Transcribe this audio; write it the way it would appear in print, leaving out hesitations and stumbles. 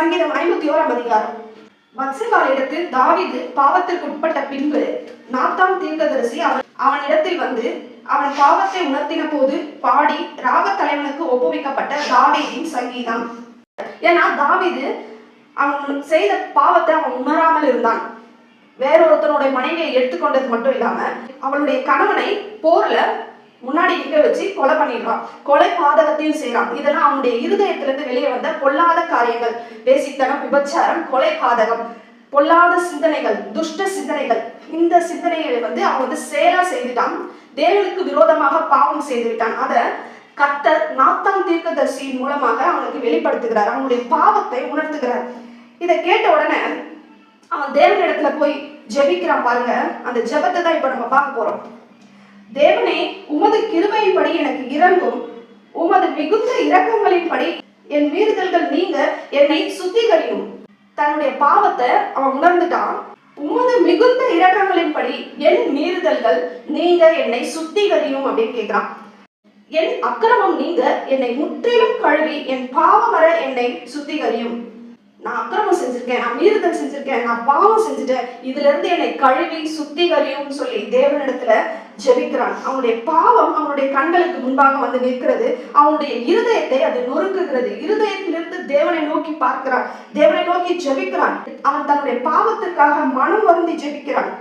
சங்கீதம் 51ஆம் அதிகாரம். பத்சேபாளிடத்தில் தாவீது பாவத்திற்கு உட்பட்ட பின்பு நாத்தான் தீர்க்கதரிசி அவனிடத்தில் வந்து அவன் பாவத்தை உணர்த்தின போது பாடி ராக தலைவனுக்கு ஒப்புவிக்கப்பட்ட தாவீதின் சங்கீதம். ஏன்னா தாவீது அவன் செய்த பாவத்தை அவன் உணராமல் இருந்தான். வேறொருத்தனுடைய மனைவியை எடுத்துக்கொண்டது மட்டும் இல்லாம அவளுடைய கணவனை போர்ல முன்னாடி நிற்க வச்சு கொலை பண்ணிடுறான். கொலை பாதகத்தையும் செய்யறான். இதெல்லாம் அவனுடைய இருதயத்திலிருந்து வெளியே வந்த பொல்லாத காரியங்கள். வேசித்தனம், விபச்சாரம், கொலை பாதகம், பொல்லாத சிந்தனைகள், துஷ்ட சிந்தனைகள். இந்த சிந்தனைகளை அவன் செயலா செய்துட்டான். தேவனுக்கு விரோதமாக பாவம் செய்து விட்டான். அத கர்த்தர் நாத்தான் தீர்க்கதரிசியின் மூலமாக அவனுக்கு வெளிப்படுத்துகிறார். அவனுடைய பாவத்தை உணர்த்துகிறார். இதை கேட்ட உடனே அவன் தேவனிடத்துல போய் ஜெபிக்கிறான். பாருங்க, அந்த ஜெபத்தை தான் இப்ப நம்ம பார்க்க போறோம். தேவனே, உமது கிருபையின்படி எனக்கு இரங்கும், உமது மிகுந்த இரக்கங்களின்படி என் மீறுதல்கள் நீங்க என்னை சுத்திகரியும். தன்னுடைய பாவத்தை அவன் உணர்ந்துட்டான். உமது மிகுந்த இரக்கங்களின்படி என் மீறுதல்கள் நீங்க என்னை சுத்திகரியும் அப்படின்னு கேட்கிறான். என் அக்கிரமம் நீங்க என்னை முற்றிலும் கழுவி என் பாவமர என்னை சுத்திகரியும். நான் அக்கிரமம் செஞ்சிருக்கேன், நான் மீறுதல் செஞ்சிருக்கேன், நான் பாவம் செஞ்சுட்டேன், இதுல இருந்து என்னை கழுவி சுத்திகரியும் சொல்லி தேவனிடத்துல ஜெபிக்கிறான். அவனுடைய பாவம் அவனுடைய கண்களுக்கு முன்பாக நிற்கிறது. அவனுடைய இருதயத்தை அது நொறுக்குகிறது. இருதயத்திலிருந்து தேவனை நோக்கி பார்க்கிறான், தேவனை நோக்கி ஜெபிக்கிறான். அவன் தன்னுடைய பாவத்திற்காக மனம் வருந்தி ஜெபிக்கிறான்.